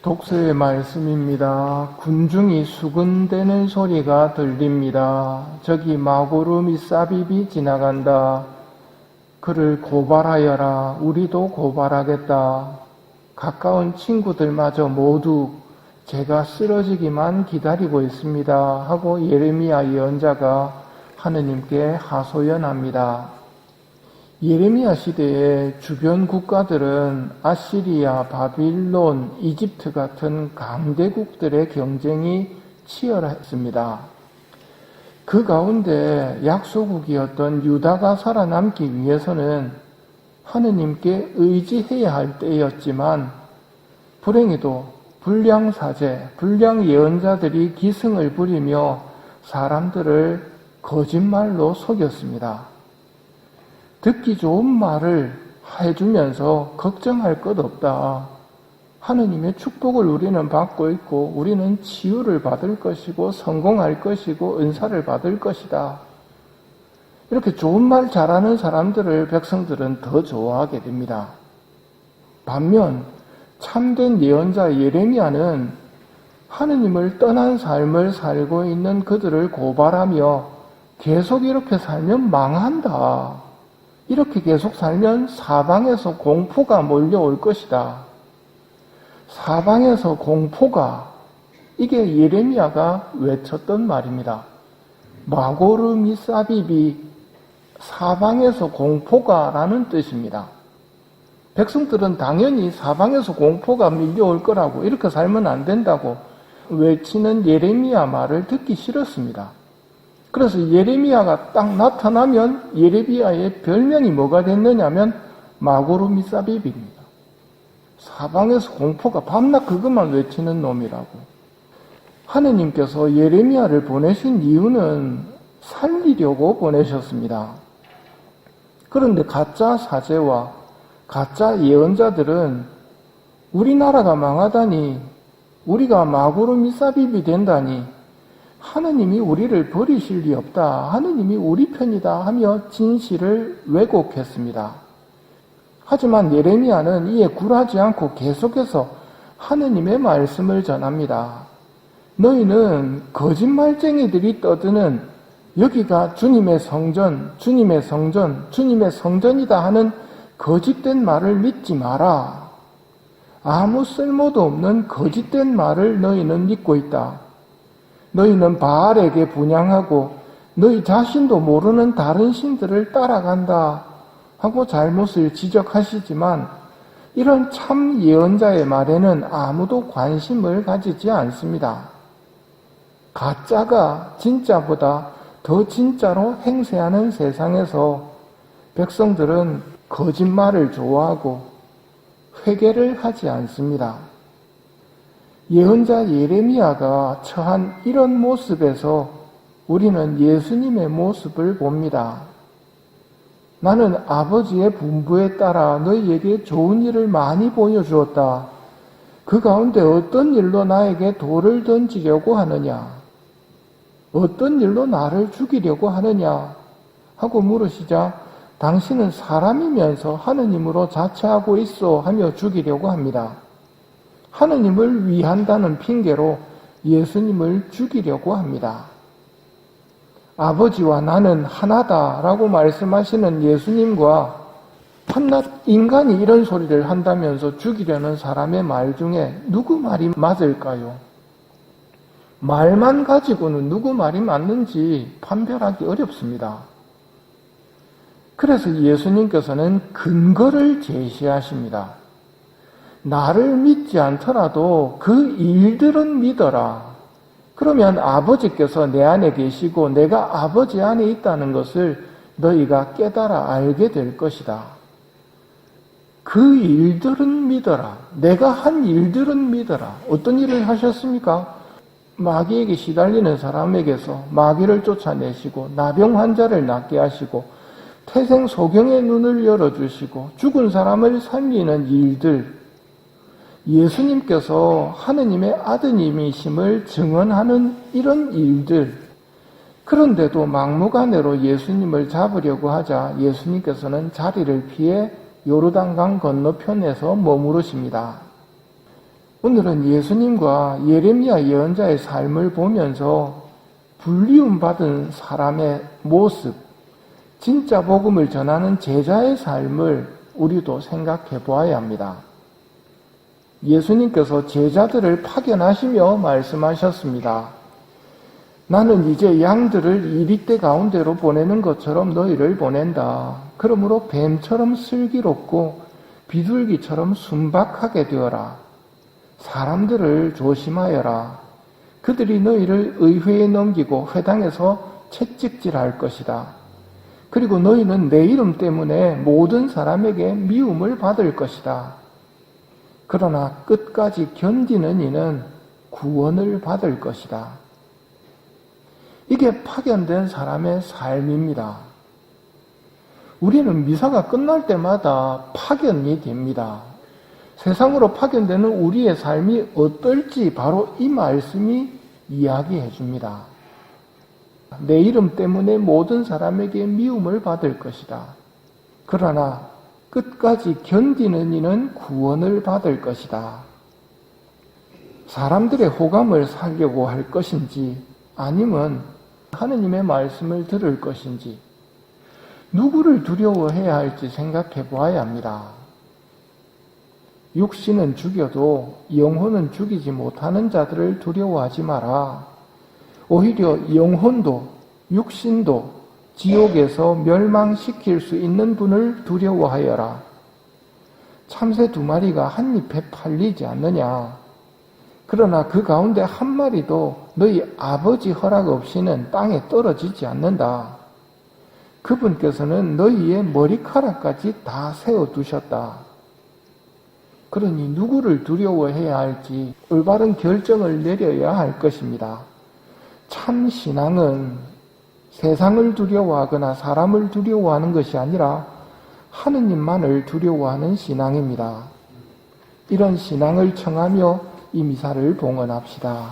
독서의 말씀입니다. 군중이 수군대는 소리가 들립니다. 저기 마고르 미사빕이 지나간다. 그를 고발하여라. 우리도 고발하겠다. 가까운 친구들마저 모두 제가 쓰러지기만 기다리고 있습니다. 하고 예레미야 예언자가 하느님께 하소연합니다. 예레미야 시대의 주변 국가들은 아시리아, 바빌론, 이집트 같은 강대국들의 경쟁이 치열했습니다. 그 가운데 약소국이었던 유다가 살아남기 위해서는 하느님께 의지해야 할 때였지만 불행히도 불량사제, 불량예언자들이 기승을 부리며 사람들을 거짓말로 속였습니다. 듣기 좋은 말을 해주면서 걱정할 것 없다. 하느님의 축복을 우리는 받고 있고 우리는 치유를 받을 것이고 성공할 것이고 은사를 받을 것이다. 이렇게 좋은 말 잘하는 사람들을 백성들은 더 좋아하게 됩니다. 반면 참된 예언자 예레미야는 하느님을 떠난 삶을 살고 있는 그들을 고발하며 계속 이렇게 살면 망한다. 이렇게 계속 살면 사방에서 공포가 몰려올 것이다. 사방에서 공포가, 이게 예레미야가 외쳤던 말입니다. 마고르 미사빕이 사방에서 공포가 라는 뜻입니다. 백성들은 당연히 사방에서 공포가 밀려올 거라고, 이렇게 살면 안 된다고 외치는 예레미야 말을 듣기 싫었습니다. 그래서 예레미야가 딱 나타나면 예레미야의 별명이 뭐가 됐느냐면 마고르 미사빕입니다. 사방에서 공포가 밤낮 그것만 외치는 놈이라고. 하느님께서 예레미야를 보내신 이유는 살리려고 보내셨습니다. 그런데 가짜 사제와 가짜 예언자들은 우리나라가 망하다니, 우리가 마고르 미사빕이 된다니, 하느님이 우리를 버리실 리 없다. 하느님이 우리 편이다 하며 진실을 왜곡했습니다. 하지만 예레미야는 이에 굴하지 않고 계속해서 하느님의 말씀을 전합니다. 너희는 거짓말쟁이들이 떠드는 여기가 주님의 성전, 주님의 성전, 주님의 성전이다 하는 거짓된 말을 믿지 마라. 아무 쓸모도 없는 거짓된 말을 너희는 믿고 있다. 너희는 바알에게 분향하고 너희 자신도 모르는 다른 신들을 따라간다 하고 잘못을 지적하시지만 이런 참 예언자의 말에는 아무도 관심을 가지지 않습니다. 가짜가 진짜보다 더 진짜로 행세하는 세상에서 백성들은 거짓말을 좋아하고 회개를 하지 않습니다. 예언자 예레미야가 처한 이런 모습에서 우리는 예수님의 모습을 봅니다. 나는 아버지의 분부에 따라 너희에게 좋은 일을 많이 보여주었다. 그 가운데 어떤 일로 나에게 돌을 던지려고 하느냐? 어떤 일로 나를 죽이려고 하느냐? 하고 물으시자 당신은 사람이면서 하느님으로 자처하고 있어 하며 죽이려고 합니다. 하느님을 위한다는 핑계로 예수님을 죽이려고 합니다. 아버지와 나는 하나다라고 말씀하시는 예수님과 한낱 인간이 이런 소리를 한다면서 죽이려는 사람의 말 중에 누구 말이 맞을까요? 말만 가지고는 누구 말이 맞는지 판별하기 어렵습니다. 그래서 예수님께서는 근거를 제시하십니다. 나를 믿지 않더라도 그 일들은 믿어라. 그러면 아버지께서 내 안에 계시고 내가 아버지 안에 있다는 것을 너희가 깨달아 알게 될 것이다. 그 일들은 믿어라. 내가 한 일들은 믿어라. 어떤 일을 하셨습니까? 마귀에게 시달리는 사람에게서 마귀를 쫓아내시고 나병 환자를 낫게 하시고 태생 소경의 눈을 열어주시고 죽은 사람을 살리는 일들, 예수님께서 하느님의 아드님이심을 증언하는 이런 일들, 그런데도 막무가내로 예수님을 잡으려고 하자 예수님께서는 자리를 피해 요르단강 건너편에서 머무르십니다. 오늘은 예수님과 예레미야 예언자의 삶을 보면서 불리움 받은 사람의 모습, 진짜 복음을 전하는 제자의 삶을 우리도 생각해 보아야 합니다. 예수님께서 제자들을 파견하시며 말씀하셨습니다. 나는 이제 양들을 이리떼 가운데로 보내는 것처럼 너희를 보낸다. 그러므로 뱀처럼 슬기롭고 비둘기처럼 순박하게 되어라. 사람들을 조심하여라. 그들이 너희를 의회에 넘기고 회당에서 채찍질할 것이다. 그리고 너희는 내 이름 때문에 모든 사람에게 미움을 받을 것이다. 그러나 끝까지 견디는 이는 구원을 받을 것이다. 이게 파견된 사람의 삶입니다. 우리는 미사가 끝날 때마다 파견이 됩니다. 세상으로 파견되는 우리의 삶이 어떨지 바로 이 말씀이 이야기해 줍니다. 내 이름 때문에 모든 사람에게 미움을 받을 것이다. 그러나 끝까지 견디는 이는 구원을 받을 것이다. 사람들의 호감을 사려고 할 것인지 아니면 하느님의 말씀을 들을 것인지 누구를 두려워해야 할지 생각해 보아야 합니다. 육신은 죽여도 영혼은 죽이지 못하는 자들을 두려워하지 마라. 오히려 영혼도 육신도 지옥에서 멸망시킬 수 있는 분을 두려워하여라. 참새 2마리가 한 잎에 팔리지 않느냐. 그러나 그 가운데 한 마리도 너희 아버지 허락 없이는 땅에 떨어지지 않는다. 그분께서는 너희의 머리카락까지 다 세워두셨다. 그러니 누구를 두려워해야 할지 올바른 결정을 내려야 할 것입니다. 참 신앙은 세상을 두려워하거나 사람을 두려워하는 것이 아니라 하느님만을 두려워하는 신앙입니다. 이런 신앙을 청하며 이 미사를 봉헌합시다.